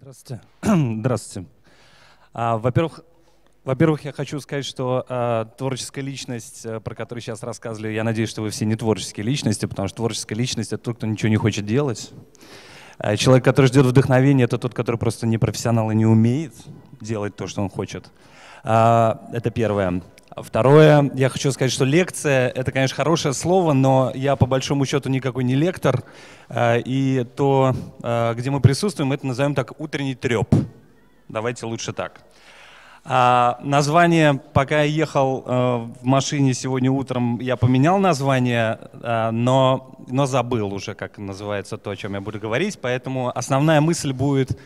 Здравствуйте. Здравствуйте. Во-первых, я хочу сказать, что творческая личность, про которую сейчас рассказывали, я надеюсь, что вы все не творческие личности, потому что творческая личность — это тот, кто ничего не хочет делать. Человек, который ждет вдохновения, это тот, который просто не профессионал и не умеет делать то, что он хочет. Это первое. Второе, я хочу сказать, что лекция — это, конечно, хорошее слово, но я по большому счету никакой не лектор. И то, где мы присутствуем, это назовем так утренний треп. Давайте лучше так. Название, пока я ехал в машине сегодня утром, я поменял название, но забыл уже, как называется то, о чем я буду говорить. Поэтому основная мысль будет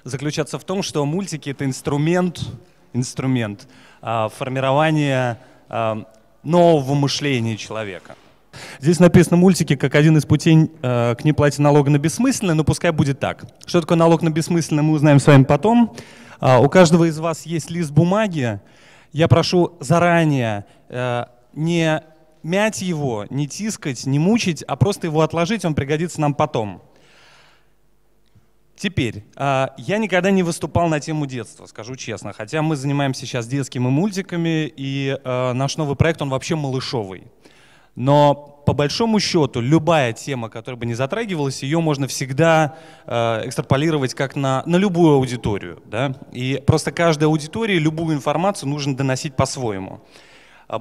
заключаться в том, что мультики — это инструмент формирования нового мышления человека. Здесь написано мультики как один из путей к неплате налога на бессмысленное, но пускай будет так. Что такое налог на бессмысленное, мы узнаем с вами потом. У каждого из вас есть лист бумаги. Я прошу заранее не мять его, не тискать, не мучить, а просто его отложить, он пригодится нам потом. Теперь, я никогда не выступал на тему детства, скажу честно, хотя мы занимаемся сейчас детскими мультиками, и наш новый проект, он вообще малышовый. Но по большому счету любая тема, которая бы не затрагивалась, ее можно всегда экстраполировать как на любую аудиторию. Да? И просто каждой аудитории любую информацию нужно доносить по-своему.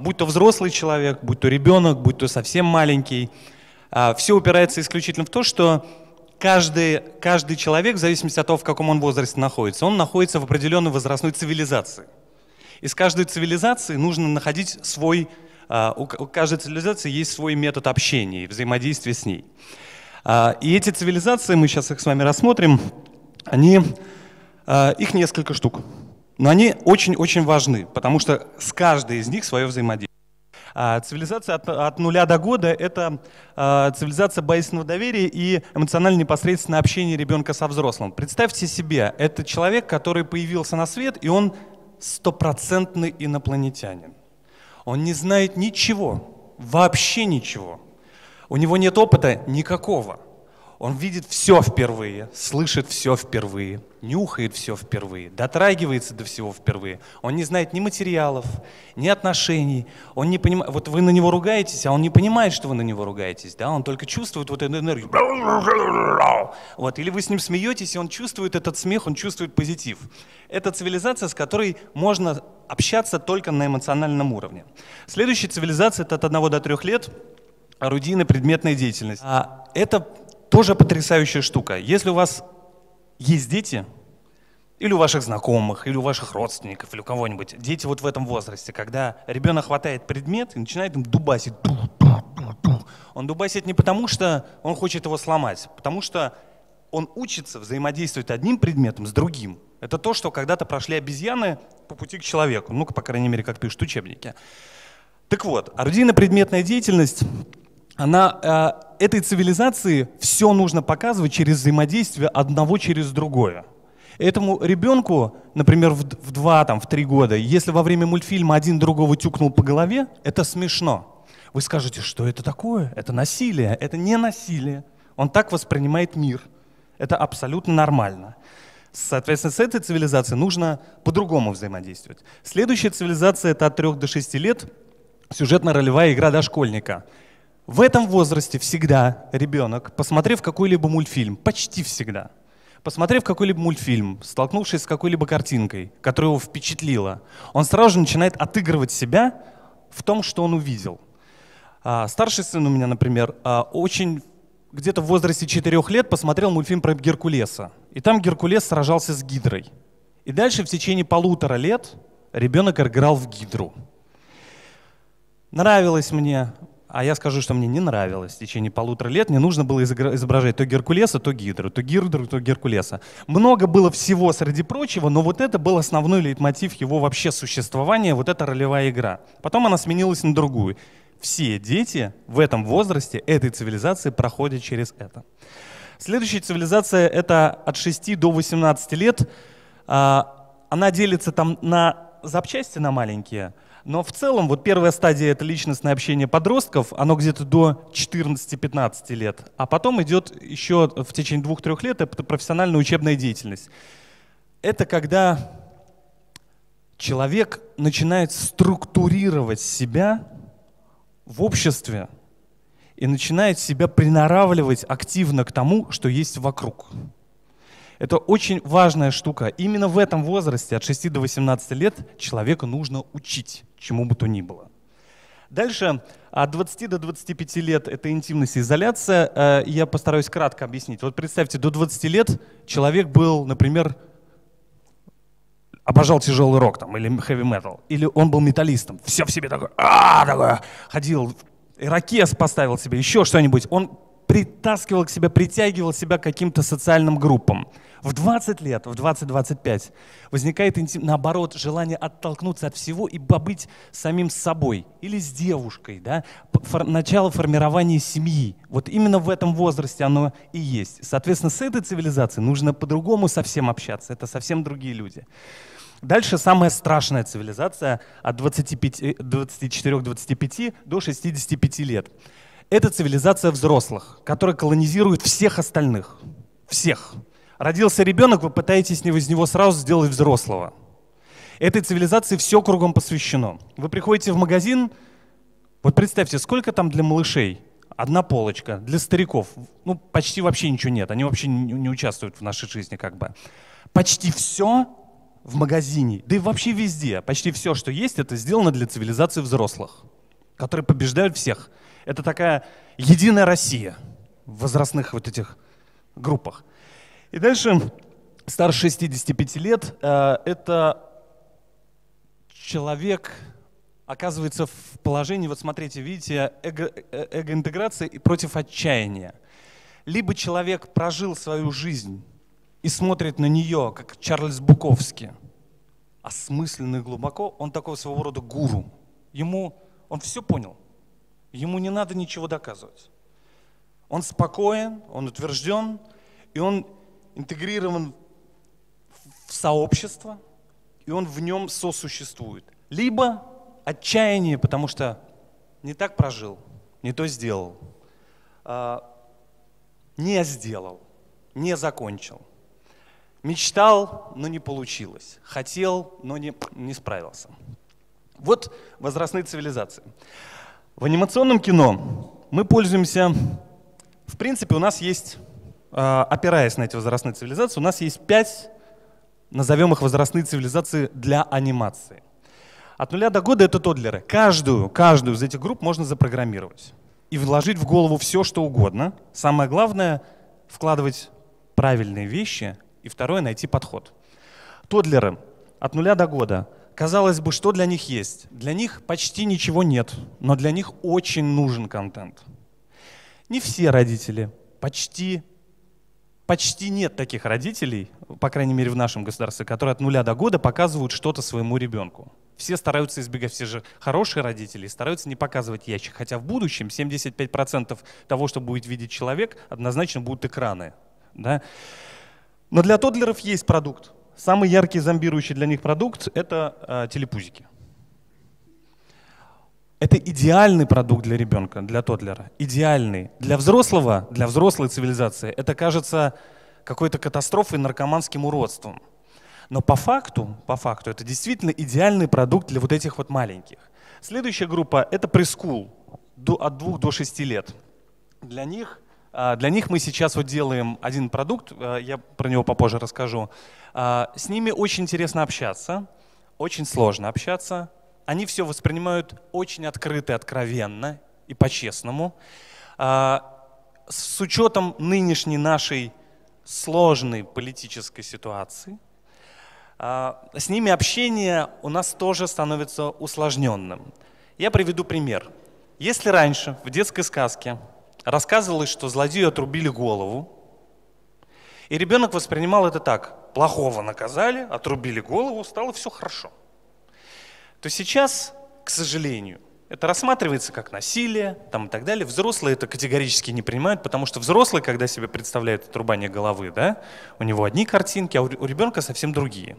Будь то взрослый человек, будь то ребенок, будь то совсем маленький. Все упирается исключительно в то, что каждый человек, в зависимости от того, в каком он возрасте находится, он находится в определенной возрастной цивилизации. И с каждой цивилизацией нужно находить свой, у каждой цивилизации есть свой метод общения и взаимодействия с ней. И эти цивилизации, мы сейчас их с вами рассмотрим, их несколько штук. Но они очень-очень важны, потому что с каждой из них свое взаимодействие. Цивилизация от 0 до года — это цивилизация базисного доверия и эмоционально непосредственное общение ребенка со взрослым. Представьте себе, это человек, который появился на свет, и он стопроцентный инопланетянин. Он не знает ничего, вообще ничего. У него нет опыта никакого. Он видит все впервые, слышит все впервые, нюхает все впервые, дотрагивается до всего впервые. Он не знает ни материалов, ни отношений. Он не понимает, вот вы на него ругаетесь, а он не понимает, что вы на него ругаетесь. Да? Он только чувствует вот эту энергию. Вот. Или вы с ним смеетесь, и он чувствует этот смех, он чувствует позитив. Это цивилизация, с которой можно общаться только на эмоциональном уровне. Следующая цивилизация — это от 1 до 3 лет, орудийная предметная деятельность. Это тоже потрясающая штука. Если у вас есть дети, или у ваших знакомых, или у ваших родственников, или у кого-нибудь, дети вот в этом возрасте, когда ребенок хватает предмет и начинает им дубасить. Он дубасит не потому, что он хочет его сломать, потому что он учится взаимодействовать одним предметом с другим. Это то, что когда-то прошли обезьяны по пути к человеку. Ну-ка, по крайней мере, как пишут учебники. Так вот, орудийно-предметная деятельность, этой цивилизации все нужно показывать через взаимодействие одного через другое. Этому ребенку, например, в 2-3 года, если во время мультфильма один другого тюкнул по голове, это смешно. Вы скажете, что это такое? Это насилие. Это не насилие. Он так воспринимает мир. Это абсолютно нормально. Соответственно, с этой цивилизацией нужно по-другому взаимодействовать. Следующая цивилизация — это от 3 до 6 лет, сюжетно-ролевая игра дошкольника. В этом возрасте всегда ребенок, посмотрев какой-либо мультфильм, почти всегда, посмотрев какой-либо мультфильм, столкнувшись с какой-либо картинкой, которая его впечатлила, он сразу же начинает отыгрывать себя в том, что он увидел. Старший сын у меня, например, где-то в возрасте 4 лет посмотрел мультфильм про Геркулеса. И там Геркулес сражался с Гидрой. И дальше в течение 1,5 лет ребенок играл в Гидру. Нравилось мне. а я скажу, что мне не нравилось в течение 1,5 лет. Мне нужно было изображать то Геркулеса, то Гидру, то Гидру, то Геркулеса. Много было всего среди прочего, но вот это был основной лейтмотив его вообще существования, вот эта ролевая игра. Потом она сменилась на другую. Все дети в этом возрасте этой цивилизации проходят через это. Следующая цивилизация — это от 6 до 18 лет. Она делится там на запчасти, на маленькие. Но в целом вот первая стадия — это личностное общение подростков, оно где-то до 14-15 лет. А потом идет еще в течение 2-3 лет это профессиональная учебная деятельность. Это когда человек начинает структурировать себя в обществе и начинает себя приноравливать активно к тому, что есть вокруг. Это очень важная штука. Именно в этом возрасте, от 6 до 18 лет, человека нужно учить, чему бы то ни было. Дальше, от 20 до 25 лет — это интимность и изоляция. Я постараюсь кратко объяснить. Вот представьте, до 20 лет человек был, например, обожал тяжелый рок там, или хэви-метал, или он был металлистом. Все в себе такое, такое, ходил, ирокез поставил себе, еще что-нибудь. Он притаскивал к себе, притягивал себя к каким-то социальным группам. В 20 лет, в 20-25 возникает, наоборот, желание оттолкнуться от всего и побыть самим собой или с девушкой. Да? Начало формирования семьи. Вот именно в этом возрасте оно и есть. Соответственно, с этой цивилизацией нужно по-другому совсем общаться. Это совсем другие люди. Дальше самая страшная цивилизация от 24-25 до 65 лет. Это цивилизация взрослых, которая колонизирует всех остальных. Всех. Родился ребенок, вы пытаетесь из него сразу сделать взрослого. Этой цивилизации все кругом посвящено. Вы приходите в магазин, вот представьте, сколько там для малышей? Одна полочка. Для стариков, ну, почти вообще ничего нет. Они вообще не участвуют в нашей жизни как бы. Почти все в магазине, да и вообще везде, почти все, что есть, это сделано для цивилизации взрослых, которые побеждают всех. Это такая единая Россия в возрастных вот этих группах. И дальше, старше 65 лет, это человек оказывается в положении, вот смотрите, видите, эгоинтеграция и против отчаяния. Либо человек прожил свою жизнь и смотрит на нее, как Чарльз Буковский, осмысленно и глубоко, он такой своего рода гуру. Он все понял. Ему не надо ничего доказывать. Он спокоен, он утвержден, и он интегрирован в сообщество, и он в нем сосуществует. Либо отчаяние, потому что не так прожил, не то сделал, не сделал, не закончил. Мечтал, но не получилось. Хотел, но не справился. Вот возрастные цивилизации. В анимационном кино мы пользуемся, в принципе, у нас есть, опираясь на эти возрастные цивилизации, у нас есть 5, назовем их возрастные цивилизации для анимации. От 0 до года это тоддлеры. Каждую из этих групп можно запрограммировать и вложить в голову все, что угодно. Самое главное — вкладывать правильные вещи, и второе — найти подход. Тоддлеры от 0 до года. Казалось бы, что для них есть? Для них почти ничего нет, но для них очень нужен контент. Не все родители, почти нет таких родителей, по крайней мере в нашем государстве, которые от 0 до года показывают что-то своему ребенку. Все стараются избегать, все же хорошие родители, стараются не показывать ящик, хотя в будущем 75% того, что будет видеть человек, однозначно будут экраны. Да? Но для тоддлеров есть продукт. Самый яркий зомбирующий для них продукт — это телепузики. Это идеальный продукт для ребенка, для тоддлера. Идеальный. Для взрослого, для взрослой цивилизации это кажется какой-то катастрофой, наркоманским уродством. Но по факту это действительно идеальный продукт для вот этих вот маленьких. Следующая группа — это прескул, от 2 до 6 лет. Для них мы сейчас вот делаем один продукт, я про него попозже расскажу. С ними очень интересно общаться, очень сложно общаться. Они все воспринимают очень открыто, откровенно и по-честному. С учетом нынешней нашей сложной политической ситуации, с ними общение у нас тоже становится усложненным. Я приведу пример. Если раньше в детской сказке рассказывалось, что злодею отрубили голову, и ребенок воспринимал это так: плохого наказали, отрубили голову, стало все хорошо, то сейчас, к сожалению, это рассматривается как насилие там, и так далее. Взрослые это категорически не принимают, потому что взрослый, когда себе представляет отрубание головы, да, у него одни картинки, а у ребенка совсем другие.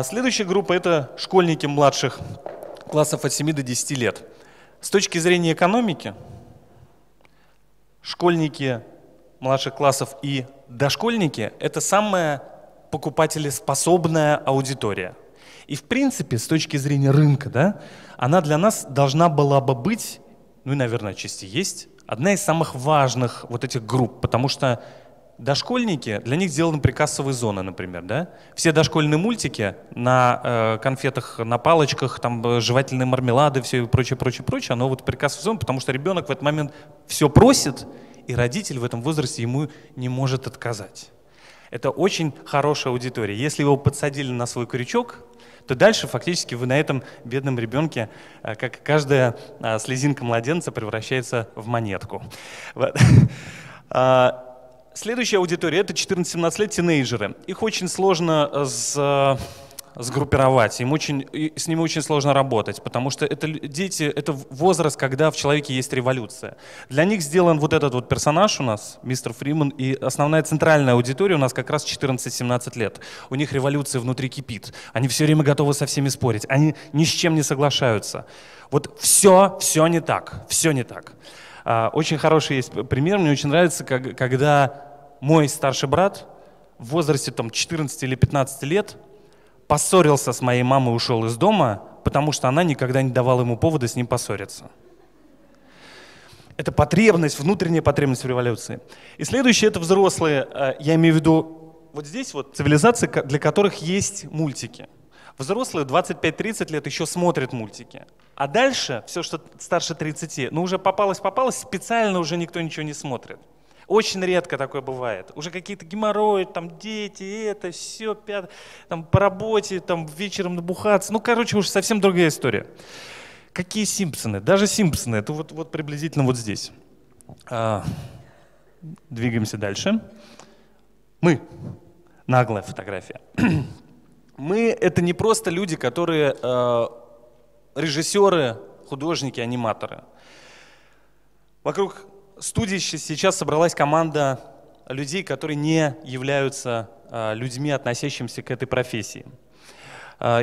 Следующая группа — это школьники младших классов от 7 до 10 лет. С точки зрения экономики, школьники младших классов и дошкольники — это самая покупателеспособная аудитория. И в принципе, с точки зрения рынка, да, она для нас должна была бы быть, ну и, наверное, отчасти есть, одна из самых важных вот этих групп, потому что дошкольники, для них сделаны прикассовые зоны, например, да? Все дошкольные мультики на конфетах, на палочках, там жевательные мармелады, все и прочее, прочее, прочее, оно вот прикассовая зона, потому что ребенок в этот момент все просит, и родитель в этом возрасте ему не может отказать. Это очень хорошая аудитория. Если его подсадили на свой крючок, то дальше фактически вы на этом бедном ребенке, как каждая слезинка младенца, превращается в монетку. Вот. Следующая аудитория — это 14-17 лет, тинейджеры. Их очень сложно сгруппировать, с ними очень сложно работать, потому что это дети, это возраст, когда в человеке есть революция. Для них сделан вот этот вот персонаж у нас, мистер Фриман, и основная центральная аудитория у нас как раз 14-17 лет. У них революция внутри кипит, они все время готовы со всеми спорить, они ни с чем не соглашаются. Вот все не так, все не так. Очень хороший есть пример, мне очень нравится, когда мой старший брат в возрасте там, 14 или 15 лет поссорился с моей мамой и ушел из дома, потому что она никогда не давала ему повода с ним поссориться. Это потребность, внутренняя потребность в революции. И следующее — это взрослые, я имею в виду вот здесь вот цивилизации, для которых есть мультики. Взрослые 25-30 лет еще смотрят мультики. А дальше, все, что старше 30, ну уже попалось, специально уже никто ничего не смотрит. Очень редко такое бывает. Уже какие-то геморрои, там дети, это, все, там по работе, там вечером набухаться. Ну, короче, уже совсем другая история. Какие Симпсоны? Даже Симпсоны, это вот приблизительно вот здесь. Двигаемся дальше. Мы. Наглая фотография. Мы — это не просто люди, которые режиссеры, художники, аниматоры. Вокруг студии сейчас собралась команда людей, которые не являются людьми, относящимися к этой профессии.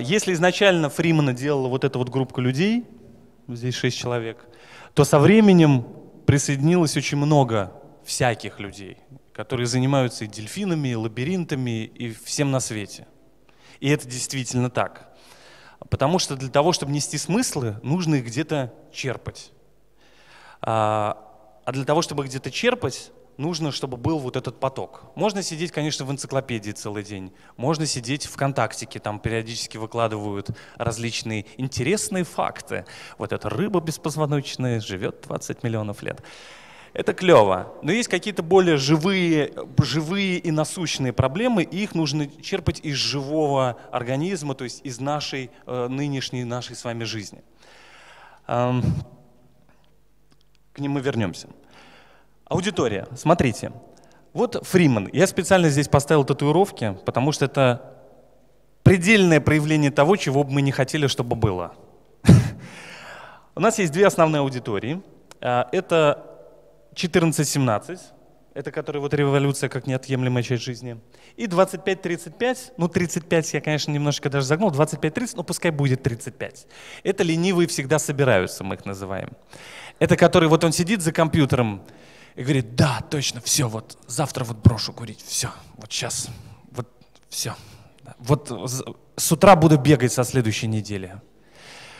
Если изначально Фримана делала вот эта вот группа людей, здесь 6 человек, то со временем присоединилось очень много всяких людей, которые занимаются и дельфинами, и лабиринтами, и всем на свете. И это действительно так. Потому что для того, чтобы нести смыслы, нужно их где-то черпать. А для того, чтобы где-то черпать, нужно, чтобы был вот этот поток. Можно сидеть, конечно, в энциклопедии целый день. Можно сидеть в ВКонтактике, там периодически выкладывают различные интересные факты. Вот эта рыба беспозвоночная живет 20 миллионов лет. Это клево. Но есть какие-то более живые и насущные проблемы, и их нужно черпать из живого организма, то есть из нашей нынешней, нашей с вами жизни. К ним мы вернемся. Аудитория. Смотрите. Вот Фриман. Я специально здесь поставил татуировки, потому что это предельное проявление того, чего бы мы не хотели, чтобы было. У нас есть две основные аудитории. Это 14-17, это который вот революция как неотъемлемая часть жизни. И 25-35, ну 35 я, конечно, немножко даже загнул, 25-30, но пускай будет 35. Это ленивые всегда собираются, мы их называем. Это который вот он сидит за компьютером и говорит: да, точно, все, вот завтра вот брошу курить, все, вот сейчас, вот все. Вот с утра буду бегать со следующей недели.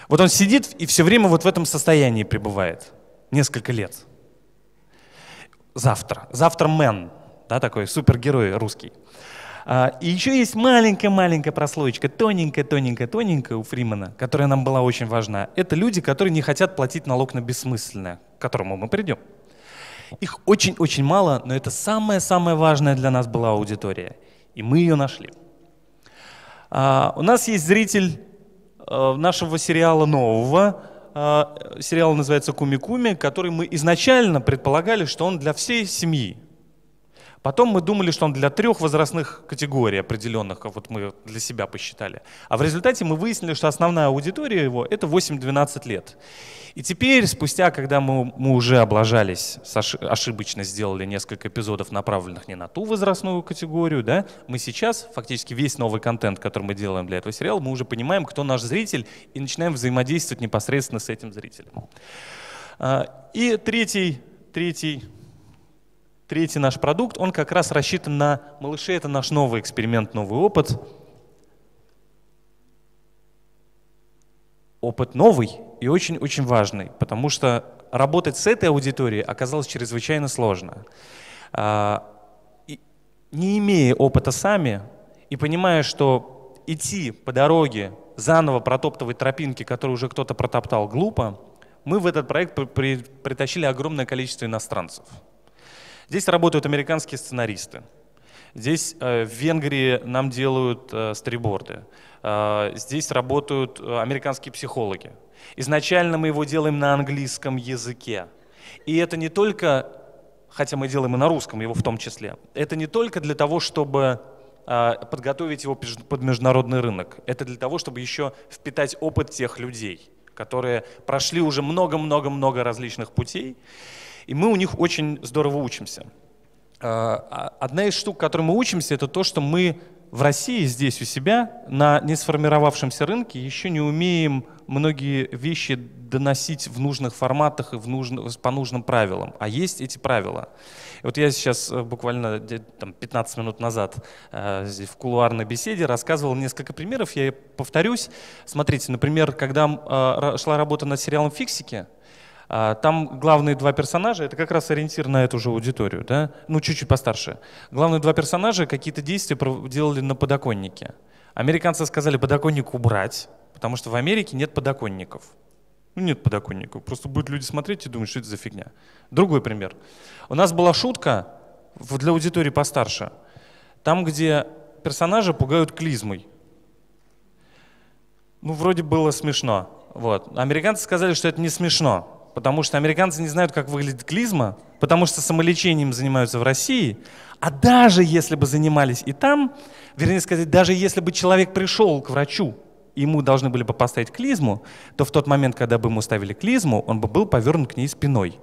Вот он сидит и все время вот в этом состоянии пребывает, несколько лет. Завтра Мэн, да, такой супергерой русский. И еще есть маленькая прослоечка, тоненькая у Фримана, которая нам была очень важна. Это люди, которые не хотят платить налог на бессмысленное, к которому мы придем. Их очень-очень мало, но это самая важная для нас была аудитория. И мы ее нашли. У нас есть зритель нашего сериала нового, сериал называется «Куми-Куми», который мы изначально предполагали, что он для всей семьи. Потом мы думали, что он для 3 возрастных категорий определенных, как вот мы для себя посчитали. А в результате мы выяснили, что основная аудитория его — это 8-12 лет. И теперь, спустя, когда мы уже облажались, ошибочно сделали несколько эпизодов, направленных не на ту возрастную категорию, да, мы сейчас, фактически весь новый контент, который мы делаем для этого сериала, мы уже понимаем, кто наш зритель, и начинаем взаимодействовать непосредственно с этим зрителем. И третий наш продукт, он как раз рассчитан на малышей. Это наш новый эксперимент, новый опыт. Опыт новый и очень-очень важный, потому что работать с этой аудиторией оказалось чрезвычайно сложно. Не имея опыта сами и понимая, что идти по дороге, заново протоптывать тропинки, которые уже кто-то протоптал, глупо, мы в этот проект притащили огромное количество иностранцев. Здесь работают американские сценаристы. Здесь в Венгрии нам делают сториборды. Здесь работают американские психологи. Изначально мы его делаем на английском языке. И это не только, хотя мы делаем и на русском его в том числе, это не только для того, чтобы подготовить его под международный рынок. Это для того, чтобы еще впитать опыт тех людей, которые прошли уже много-много-много различных путей. И мы у них очень здорово учимся. Одна из штук, которой мы учимся, это то, что мы в России, здесь у себя, на несформировавшемся рынке еще не умеем многие вещи доносить в нужных форматах и по нужным правилам. А есть эти правила. И вот я сейчас буквально 15 минут назад в кулуарной беседе рассказывал несколько примеров, я повторюсь. Смотрите, например, когда шла работа над сериалом «Фиксики», там главные 2 персонажа, это как раз ориентир на эту же аудиторию, да? Ну, чуть-чуть постарше. Главные 2 персонажа какие-то действия делали на подоконнике. Американцы сказали подоконник убрать, потому что в Америке нет подоконников. Ну, нет подоконников, просто будут люди смотреть и думать, что это за фигня. Другой пример. У нас была шутка для аудитории постарше, там, где персонажи пугают клизмой. Ну, вроде было смешно. Вот. Американцы сказали, что это не смешно. Потому что американцы не знают, как выглядит клизма, потому что самолечением занимаются в России. А даже если бы занимались и там, вернее сказать, даже если бы человек пришел к врачу, и ему должны были бы поставить клизму, то в тот момент, когда бы ему ставили клизму, он бы был повернут к ней спиной.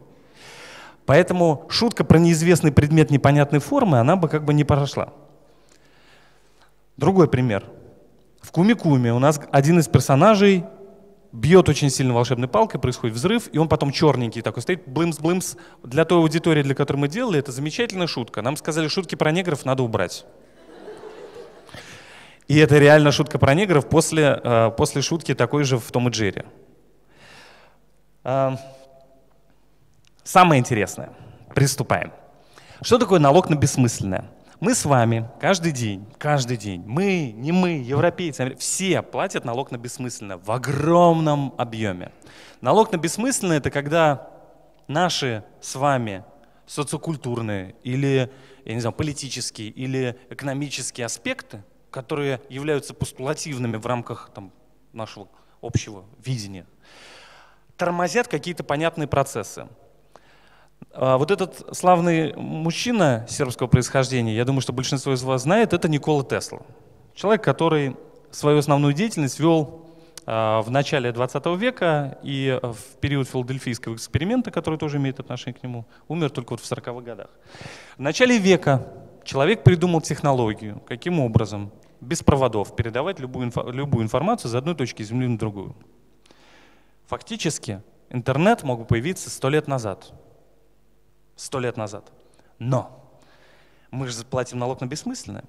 Поэтому шутка про неизвестный предмет непонятной формы, она бы как бы не прошла. Другой пример. В «Куми-Куми» у нас один из персонажей бьет очень сильно волшебной палкой, происходит взрыв, и он потом черненький такой стоит, блымс-блымс. Для той аудитории, для которой мы делали, это замечательная шутка. Нам сказали, шутки про негров надо убрать. И это реально шутка про негров после шутки такой же в «Том и Джерри». Самое интересное. Приступаем. Что такое налог на бессмысленное? Мы с вами каждый день, мы, не мы, европейцы, все платят налог на бессмысленное в огромном объеме. Налог на бессмысленное — это когда наши с вами социокультурные или, я не знаю, политические или экономические аспекты, которые являются постулативными в рамках нашего общего видения, тормозят какие-то понятные процессы. Вот этот славный мужчина сербского происхождения, я думаю, что большинство из вас знает, это Никола Тесла. Человек, который свою основную деятельность вел в начале 20 века и в период филадельфийского эксперимента, который тоже имеет отношение к нему, умер только вот в 40-х годах. В начале века человек придумал технологию, каким образом без проводов передавать любую информацию с одной точки Земли на другую. Фактически интернет мог бы появиться 100 лет назад. 100 лет назад. Но мы же платим налог на бессмысленное.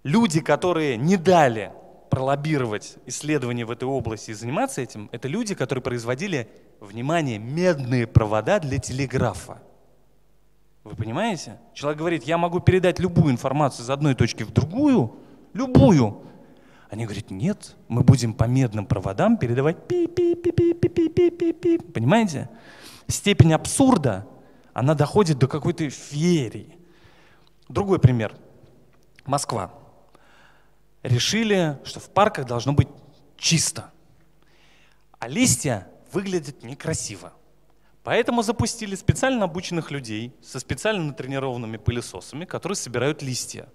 Люди, которые не дали пролоббировать исследования в этой области и заниматься этим, это люди, которые производили, внимание, медные провода для телеграфа. Вы понимаете? Человек говорит, я могу передать любую информацию из одной точки в другую, любую. Они говорят, нет, мы будем по медным проводам передавать пи-пи-пи-пи-пи-пи-пи-пи. Понимаете? Степень абсурда, она доходит до какой-то феерии. Другой пример. Москва. Решили, что в парках должно быть чисто. А листья выглядит некрасиво. Поэтому запустили специально обученных людей со специально натренированными пылесосами, которые собирают листья.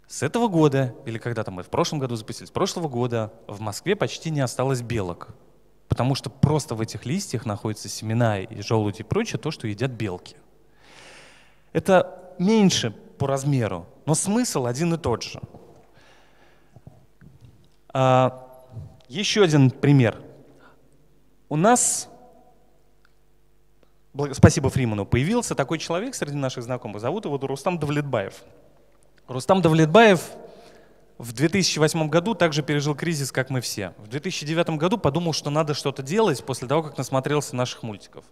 С этого года, или когда там мы в прошлом году запустили, с прошлого года в Москве почти не осталось белок. Потому что просто в этих листьях находятся семена и желуди и прочее, то, что едят белки. Это меньше по размеру, но смысл один и тот же. Еще один пример. У нас, спасибо Фриману, появился такой человек среди наших знакомых, зовут его Рустам Давлетбаев. Рустам Давлетбаев в 2008 году также пережил кризис, как мы все. В 2009 году подумал, что надо что-то делать после того, как насмотрелся наших мультиков.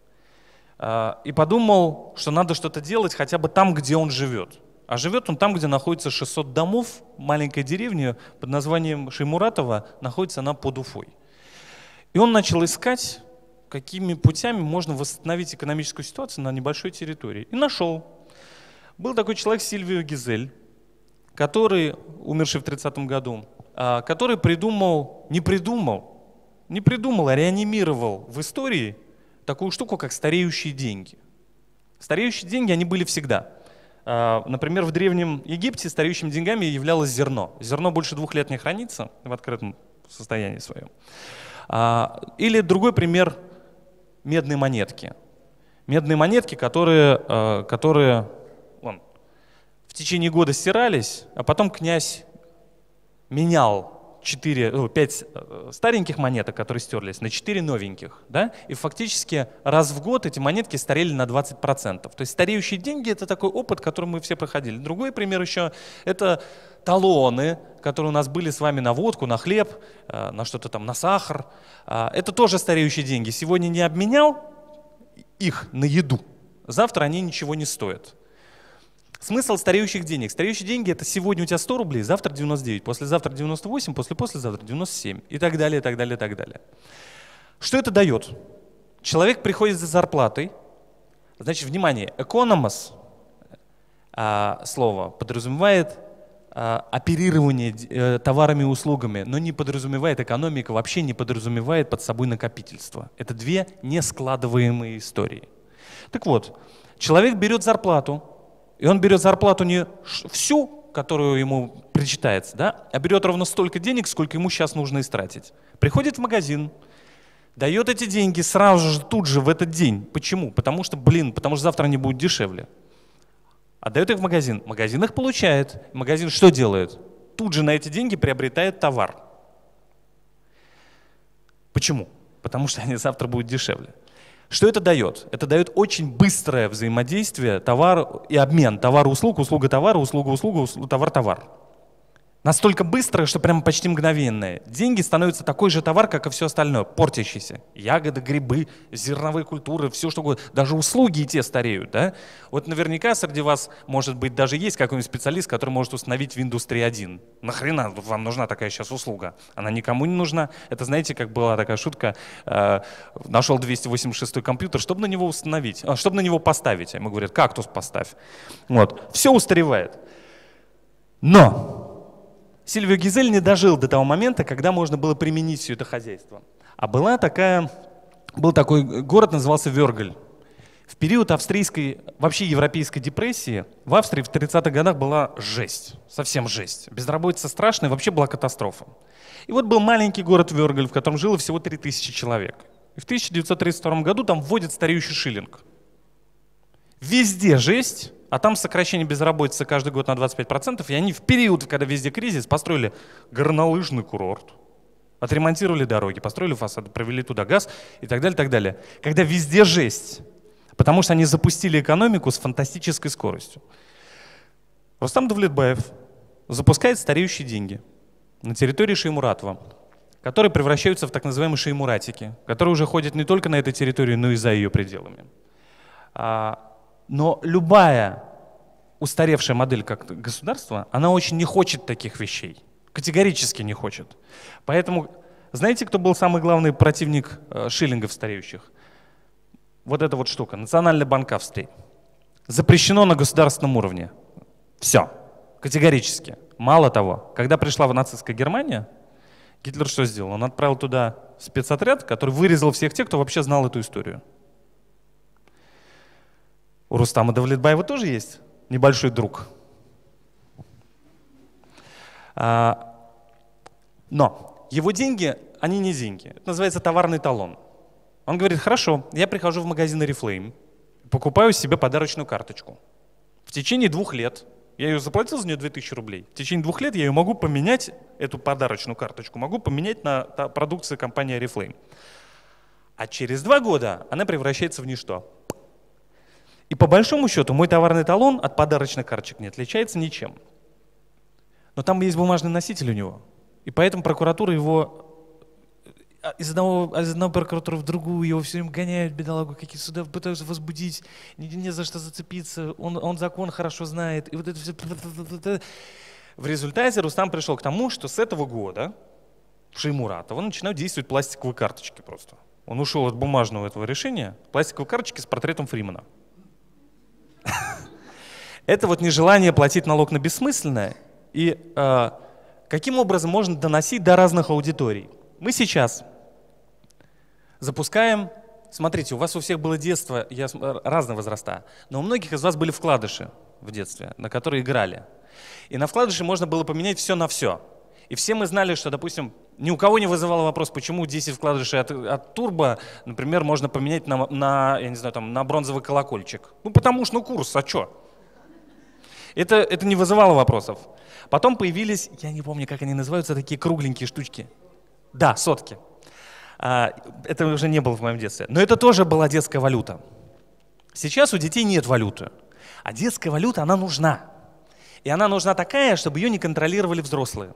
И подумал, что надо что-то делать хотя бы там, где он живет. А живет он там, где находится 600 домов, маленькая деревня под названием Шеймуратова, находится она под Уфой. И он начал искать, какими путями можно восстановить экономическую ситуацию на небольшой территории. И нашел. Был такой человек Сильвио Гизель, который, умерший в 30-м году, который не придумал, а реанимировал в истории такую штуку, как стареющие деньги. Стареющие деньги, они были всегда. Например, в Древнем Египте стареющими деньгами являлось зерно. Зерно больше 2 лет не хранится в открытом состоянии своем. Или другой пример – медные монетки. Медные монетки, которые в течение года стирались, а потом князь менял 5 стареньких монеток, которые стерлись, на 4 новеньких. Да? И фактически раз в год эти монетки старели на 20%. То есть стареющие деньги – это такой опыт, который мы все проходили. Другой пример еще – это талоны, которые у нас были с вами на водку, на хлеб, на что-то там, на сахар. Это тоже стареющие деньги. Сегодня не обменял их на еду, завтра они ничего не стоят. Смысл стареющих денег. Стареющие деньги – это сегодня у тебя 100 рублей, завтра 99, послезавтра 98, послезавтра 97 и так далее, и так далее, и так далее. Что это дает? Человек приходит за зарплатой. Значит, внимание, экономос слово подразумевает оперирование товарами и услугами, но не подразумевает экономика, вообще не подразумевает под собой накопительство. Это две нескладываемые истории. Так вот, человек берет зарплату, и он берет зарплату не всю, которую ему причитается, да, а берет ровно столько денег, сколько ему сейчас нужно истратить. Приходит в магазин, дает эти деньги сразу же, тут же, в этот день. Почему? Потому что завтра они будут дешевле. Отдает их в магазин. Магазин их получает. Магазин что делает? Тут же на эти деньги приобретает товар. Почему? Потому что они завтра будут дешевле. Что это дает? Это дает очень быстрое взаимодействие, товар и обмен. Товар-услуга, услуга-товар, услуга-услуга, товар-товар. Настолько быстрое, что прямо почти мгновенное. Деньги становятся такой же товар, как и все остальное, портящийся. Ягоды, грибы, зерновые культуры, все что угодно. Даже услуги и те стареют. Да? Вот наверняка среди вас, может быть, даже есть какой-нибудь специалист, который может установить Windows 3.1. Нахрена вам нужна такая сейчас услуга? Она никому не нужна. Это, знаете, как была такая шутка, нашел 286-й компьютер, чтобы на него установить, чтобы на него поставить. Ему говорят, кактус поставь. Вот. Все устаревает. Но Сильвио Гизель не дожил до того момента, когда можно было применить все это хозяйство. А был такой город, назывался Вёргль. В период австрийской, вообще европейской депрессии в Австрии в 30-х годах была жесть, совсем жесть. Безработица страшная, вообще была катастрофа. И вот был маленький город Вёргль, в котором жило всего 3000 человек. И в 1932 году там вводят стареющий шиллинг. Везде жесть. А там сокращение безработицы каждый год на 25%, и они в период, когда везде кризис, построили горнолыжный курорт, отремонтировали дороги, построили фасады, провели туда газ и так далее, так далее. Когда везде жесть, потому что они запустили экономику с фантастической скоростью. Рустам Давлетбаев запускает стареющие деньги на территории Шеймуратова, которые превращаются в так называемые шеймуратики, которые уже ходят не только на этой территории, но и за ее пределами. Но любая устаревшая модель как государства, она очень не хочет таких вещей. Категорически не хочет. Поэтому, знаете, кто был самый главный противник шиллингов стареющих? Вот эта вот штука. Национальный банк Австрии. Запрещено на государственном уровне. Все. Категорически. Мало того, когда пришла нацистская Германия, Гитлер что сделал? Он отправил туда спецотряд, который вырезал всех тех, кто вообще знал эту историю. У Рустама Давлетбаева тоже есть небольшой друг. Но его деньги, они не деньги. Это называется товарный талон. Он говорит: хорошо, я прихожу в магазин Oriflame, покупаю себе подарочную карточку. В течение 2 лет, я ее заплатил за нее 2000 рублей, в течение 2 лет я ее могу поменять, эту подарочную карточку, могу поменять на продукцию компании Oriflame. А через 2 года она превращается в ничто. И по большому счету мой товарный талон от подарочных карточек не отличается ничем. Но там есть бумажный носитель у него. И поэтому прокуратура его из одной прокуратуры в другую, его все время гоняют, бедолагу, какие суда пытаются возбудить, не за что зацепиться, он закон хорошо знает. И вот это все. В результате Рустам пришел к тому, что с этого года в Шеймуратово начинают действовать пластиковые карточки просто. Он ушел от бумажного этого решения, пластиковые карточки с портретом Фримана. Это вот нежелание платить налог на бессмысленное. И каким образом можно доносить до разных аудиторий? Мы сейчас запускаем, смотрите, у вас у всех было детство, разные возраста, но у многих из вас были вкладыши в детстве, на которые играли. И на вкладыши можно было поменять все на все. И все мы знали, что, допустим, ни у кого не вызывало вопрос, почему 10 вкладышей от турбо, например, можно поменять на, я не знаю, там, на бронзовый колокольчик. Ну потому что, курс, а что? Это не вызывало вопросов. Потом появились, я не помню, как они называются, такие кругленькие штучки. Да, сотки. Это уже не было в моем детстве. Но это тоже была детская валюта. Сейчас у детей нет валюты. А детская валюта, она нужна. И она нужна такая, чтобы ее не контролировали взрослые.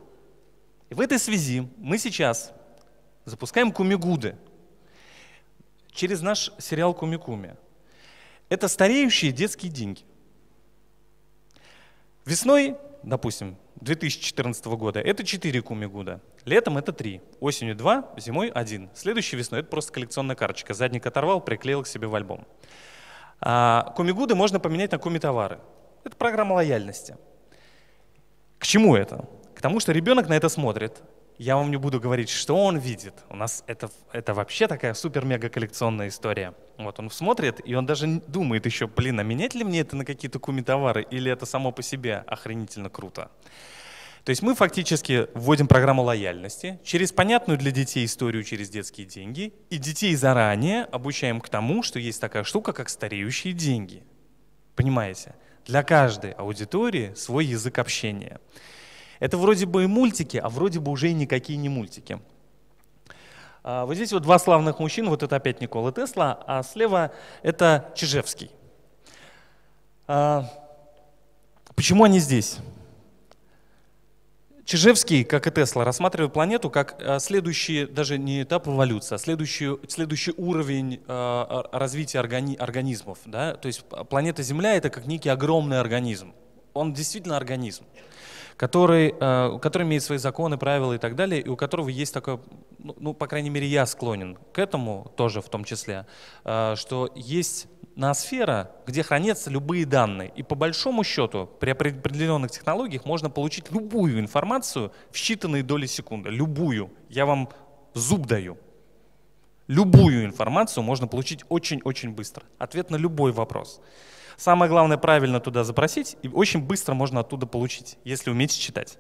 И в этой связи мы сейчас запускаем Кумигуды через наш сериал Куми-Куми. Это стареющие детские деньги. Весной, допустим, 2014 года это 4 Кумигуда, летом это 3, осенью 2, зимой 1. Следующей весной это просто коллекционная карточка. Задник оторвал, приклеил к себе в альбом. Кумигуды можно поменять на куми-товары. Это программа лояльности. К чему это? К тому, что ребенок на это смотрит. Я вам не буду говорить, что он видит. У нас это вообще такая супер-мега-коллекционная история. Вот он смотрит, и он даже думает еще, блин, а менять ли мне это на какие-то куми-товары, или это само по себе охренительно круто. То есть мы фактически вводим программу лояльности через понятную для детей историю через детские деньги, и детей заранее обучаем к тому, что есть такая штука, как стареющие деньги. Понимаете? Для каждой аудитории свой язык общения. Это вроде бы и мультики, а вроде бы уже и никакие не мультики. Вот здесь вот 2 славных мужчин, вот это опять Никола Тесла, а слева это Чижевский. Почему они здесь? Чижевский, как и Тесла, рассматривает планету как следующий, даже не этап эволюции, а следующий уровень развития организмов. Да? То есть планета Земля — это как некий огромный организм. Он действительно организм, который имеет свои законы, правила и так далее, и у которого есть такое, ну, по крайней мере, я склонен к этому тоже в том числе, что есть ноосфера, где хранятся любые данные. И по большому счету при определенных технологиях можно получить любую информацию в считанные доли секунды. Любую. Я вам зуб даю. Любую информацию можно получить очень-очень быстро. Ответ на любой вопрос. Самое главное — правильно туда запросить, и очень быстро можно оттуда получить, если умеете читать.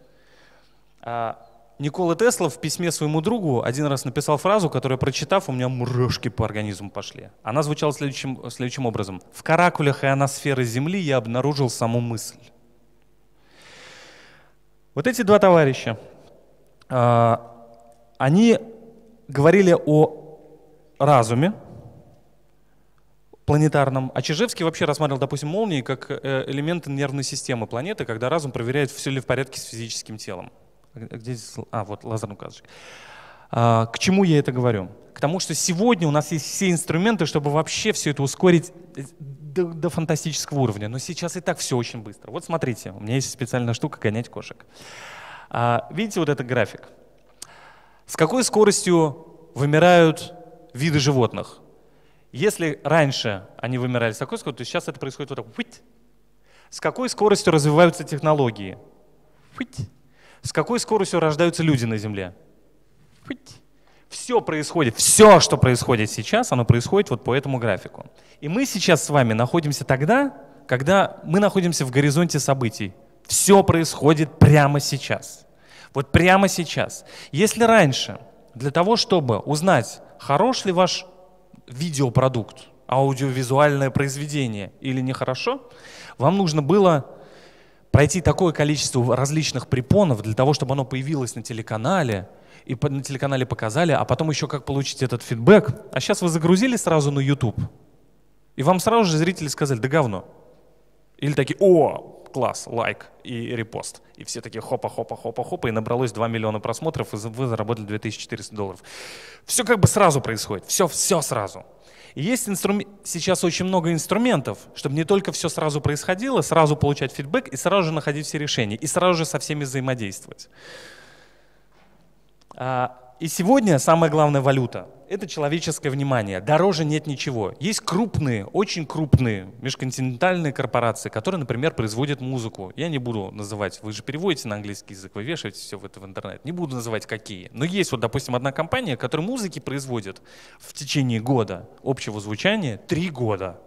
Никола Тесла в письме своему другу один раз написал фразу, которую, прочитав, у меня мурашки по организму пошли. Она звучала следующим образом. «В каракулях ионосферы Земли я обнаружил саму мысль». Вот эти 2 товарища, они говорили о разуме планетарном, а Чижевский вообще рассматривал, допустим, молнии как элементы нервной системы планеты, когда разум проверяет, все ли в порядке с физическим телом. Где здесь? Вот лазерный указочек. К чему я это говорю? К тому, что сегодня у нас есть все инструменты, чтобы вообще все это ускорить до фантастического уровня. Но сейчас и так все очень быстро. Вот смотрите, у меня есть специальная штука — гонять кошек. Видите вот этот график? С какой скоростью вымирают виды животных? Если раньше они вымирали с такой скоростью, то сейчас это происходит вот так. С какой скоростью развиваются технологии? С какой скоростью рождаются люди на Земле? Все происходит, все, что происходит сейчас, оно происходит вот по этому графику. И мы сейчас с вами находимся тогда, когда мы находимся в горизонте событий. Все происходит прямо сейчас. Вот прямо сейчас. Если раньше для того, чтобы узнать, хорош ли ваш видеопродукт, аудиовизуальное произведение или нехорошо, вам нужно было пройти такое количество различных препонов для того, чтобы оно появилось на телеканале, и на телеканале показали, а потом еще как получить этот фидбэк. А сейчас вы загрузили сразу на YouTube, и вам сразу же зрители сказали: да говно. Или такие: о, класс, лайк и репост. И все такие хопа-хопа-хопа-хопа, и набралось 2 миллиона просмотров, и вы заработали $2400. Все как бы сразу происходит, все сразу. И есть сейчас очень много инструментов, чтобы не только все сразу происходило, сразу получать фидбэк и сразу же находить все решения, и сразу же со всеми взаимодействовать. И сегодня самая главная валюта – это человеческое внимание. Дороже нет ничего. Есть крупные, очень крупные межконтинентальные корпорации, которые, например, производят музыку. Я не буду называть, вы же переводите на английский язык, вы вешаете все в интернет. Не буду называть какие. Но есть вот, допустим, одна компания, которая музыки производит в течение года общего звучания 3 года.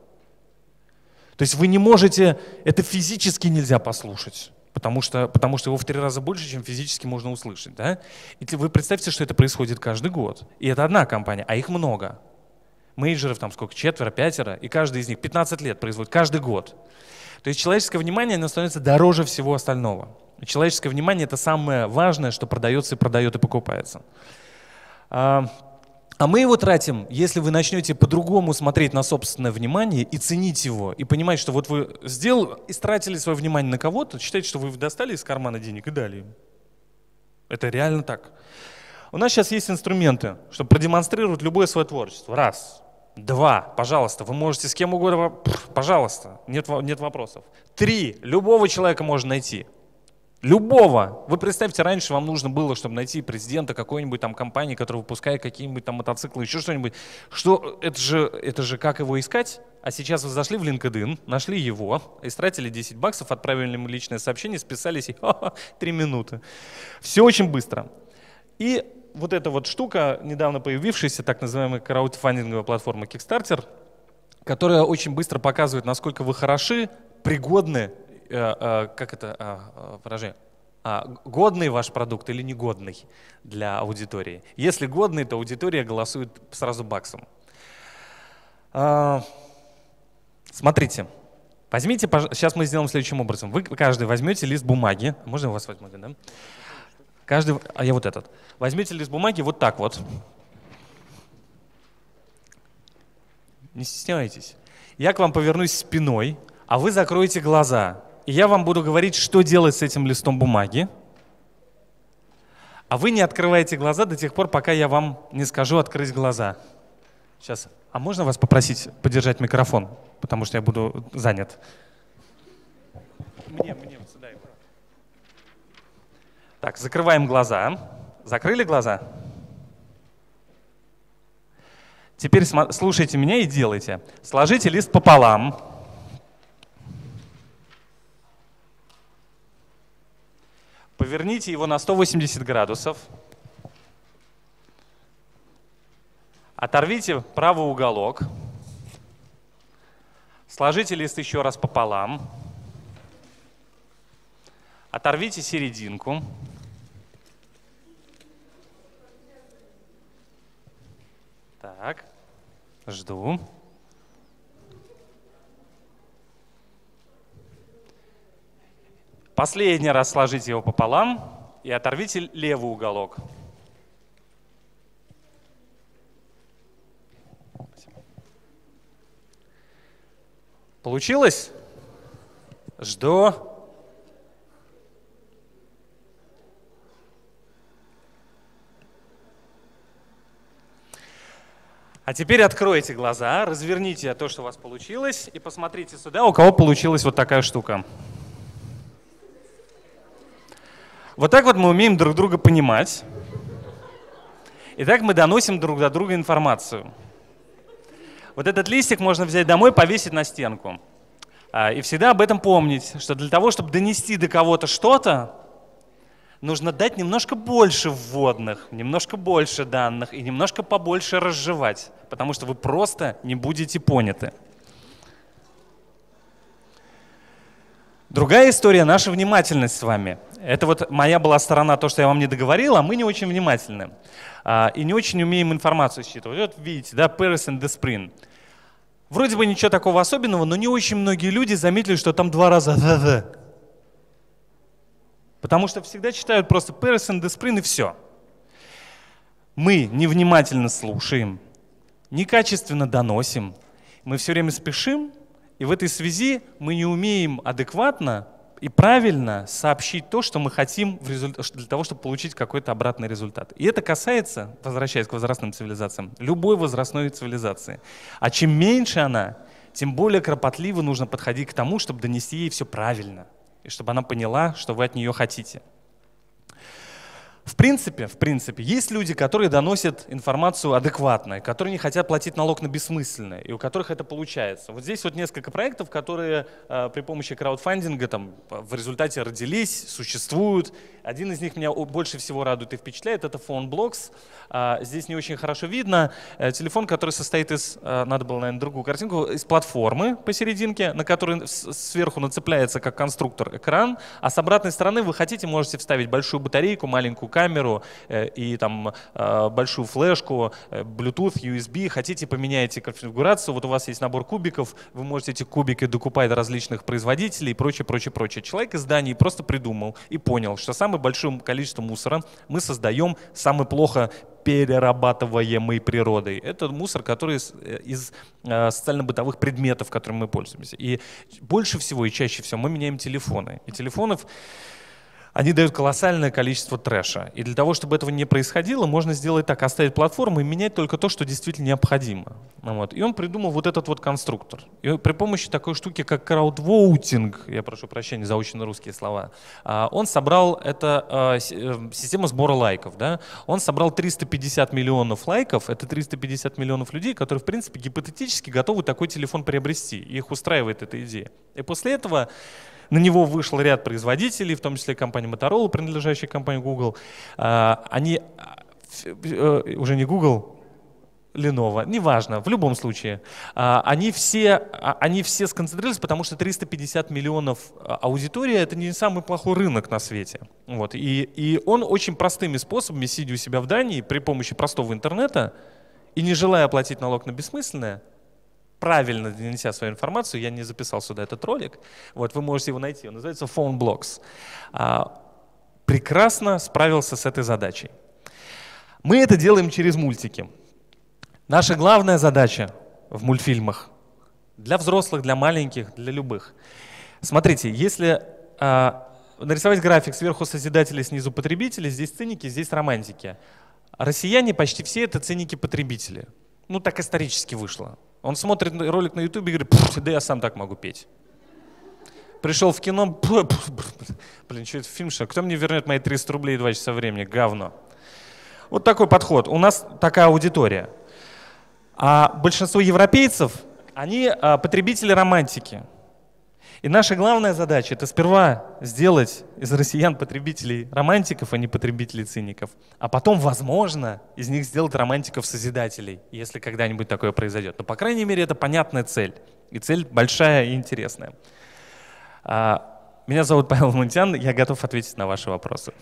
То есть вы не можете, это физически нельзя послушать. Потому что его в 3 раза больше, чем физически можно услышать. Да? И вы представьте, что это происходит каждый год. И это одна компания, а их много. Мейджеров там сколько? 4, 5, и каждый из них 15 лет производит, каждый год. То есть человеческое внимание, оно становится дороже всего остального. И человеческое внимание — это самое важное, что продается и продает и покупается. А мы его тратим, если вы начнете по-другому смотреть на собственное внимание и ценить его, и понимать, что вот вы сделали, истратили свое внимание на кого-то, считайте, что вы достали из кармана денег и дали им. Это реально так. У нас сейчас есть инструменты, чтобы продемонстрировать любое свое творчество. 1, 2, пожалуйста, вы можете с кем угодно, пожалуйста, нет вопросов. 3, любого человека можно найти. Любого. Вы представьте, раньше вам нужно было, чтобы найти президента какой-нибудь там компании, которая выпускает какие-нибудь там мотоциклы, еще что-нибудь. Это же как его искать? А сейчас вы зашли в LinkedIn, нашли его, истратили $10, отправили ему личное сообщение, списались и 3 минуты. Все очень быстро. И вот эта вот штука, недавно появившаяся, так называемая краудфандинговая платформа Kickstarter, которая очень быстро показывает, насколько вы хороши, пригодны, как это выражение, годный ваш продукт или негодный для аудитории. Если годный, то аудитория голосует сразу баксом. Смотрите, возьмите, сейчас мы сделаем следующим образом. Вы каждый возьмете лист бумаги, можно я у вас возьму, да? Каждый, я вот этот. Возьмите лист бумаги вот так вот. Не стесняйтесь. Я к вам повернусь спиной, а вы закроете глаза. И я вам буду говорить, что делать с этим листом бумаги. А вы не открываете глаза до тех пор, пока я вам не скажу открыть глаза. Сейчас. А можно вас попросить подержать микрофон? Потому что я буду занят. Мне сюда. Так, закрываем глаза. Закрыли глаза? Теперь слушайте меня и делайте. Сложите лист пополам. Поверните его на 180 градусов. Оторвите правый уголок. Сложите лист еще раз пополам. Оторвите серединку. Так, жду. Последний раз сложите его пополам и оторвите левый уголок. Получилось? Жду. А теперь откройте глаза, разверните то, что у вас получилось, и посмотрите сюда, у кого получилась вот такая штука. Вот так вот мы умеем друг друга понимать. И так мы доносим друг до друга информацию. Вот этот листик можно взять домой, повесить на стенку. И всегда об этом помнить, что для того, чтобы донести до кого-то что-то, нужно дать немножко больше вводных, немножко больше данных и немножко побольше разжевать, потому что вы просто не будете поняты. Другая история — наша внимательность с вами. Это вот моя была сторона, то, что я вам не договорил, а мы не очень внимательны. И не очень умеем информацию считывать. Вот видите, да, Paris and the Spring. Вроде бы ничего такого особенного, но не очень многие люди заметили, что там 2 раза «the». Потому что всегда читают просто Paris and the Spring и все. Мы невнимательно слушаем, некачественно доносим, мы все время спешим, и в этой связи мы не умеем адекватно и правильно сообщить то, что мы хотим для того, чтобы получить какой-то обратный результат. И это касается, возвращаясь к возрастным цивилизациям, любой возрастной цивилизации. А чем меньше она, тем более кропотливо нужно подходить к тому, чтобы донести ей все правильно, и чтобы она поняла, что вы от нее хотите. В принципе, есть люди, которые доносят информацию адекватно, которые не хотят платить налог на бессмысленное, и у которых это получается. Вот здесь вот несколько проектов, которые при помощи краудфандинга в результате родились, существуют. Один из них меня больше всего радует и впечатляет, это PhoneBlocks. Здесь не очень хорошо видно. Телефон, который состоит из, надо было, наверное, другую картинку, из платформы посерединке, на которой сверху нацепляется как конструктор экран, а с обратной стороны вы хотите, можете вставить большую батарейку, маленькую камеру и там большую флешку, Bluetooth, USB. Хотите, поменяете конфигурацию. Вот у вас есть набор кубиков, вы можете эти кубики докупать различных производителей и прочее, прочее, прочее. Человек из Дании просто придумал и понял, что самое большое количество мусора мы создаем самый плохо перерабатываемой природой. Это мусор, который из социально-бытовых предметов, которыми мы пользуемся. И больше всего и чаще всего мы меняем телефоны. И телефонов они дают колоссальное количество трэша. И для того, чтобы этого не происходило, можно сделать так: оставить платформу и менять только то, что действительно необходимо. Вот. И он придумал вот этот вот конструктор. И при помощи такой штуки, как краудвоутинг, я прошу прощения за очень русские слова, он собрал, это система сбора лайков. Да? Он собрал 350 миллионов лайков. Это 350 миллионов людей, которые, в принципе, гипотетически готовы такой телефон приобрести. И их устраивает эта идея. И после этого на него вышел ряд производителей, в том числе компания Motorola, принадлежащая компании Google. Они, уже не Google, Lenovo, неважно, в любом случае. Они все сконцентрировались, потому что 350 миллионов аудитория — это не самый плохой рынок на свете. Вот. И он очень простыми способами, сидя у себя в Дании, при помощи простого интернета и не желая платить налог на бессмысленное, правильно донеся свою информацию, я не записал сюда этот ролик, вот, вы можете его найти, он называется PhoneBlocks, прекрасно справился с этой задачей. Мы это делаем через мультики. Наша главная задача в мультфильмах для взрослых, для маленьких, для любых. Смотрите, если нарисовать график: сверху созидатели, снизу потребители, здесь циники, здесь романтики. Россияне почти все это циники-потребители. Ну, так исторически вышло. Он смотрит ролик на YouTube и говорит: да я сам так могу петь. Пришел в кино: блин, что это фильм, что? Кто мне вернет мои 300 рублей и 2 часа времени? Говно. Вот такой подход. У нас такая аудитория. А большинство европейцев, они потребители-романтики. И наша главная задача — это сперва сделать из россиян потребителей-романтиков, а не потребителей-циников, а потом, возможно, из них сделать романтиков-созидателей, если когда-нибудь такое произойдет. Но, по крайней мере, это понятная цель. И цель большая и интересная. Меня зовут Павел Мунтян, я готов ответить на ваши вопросы.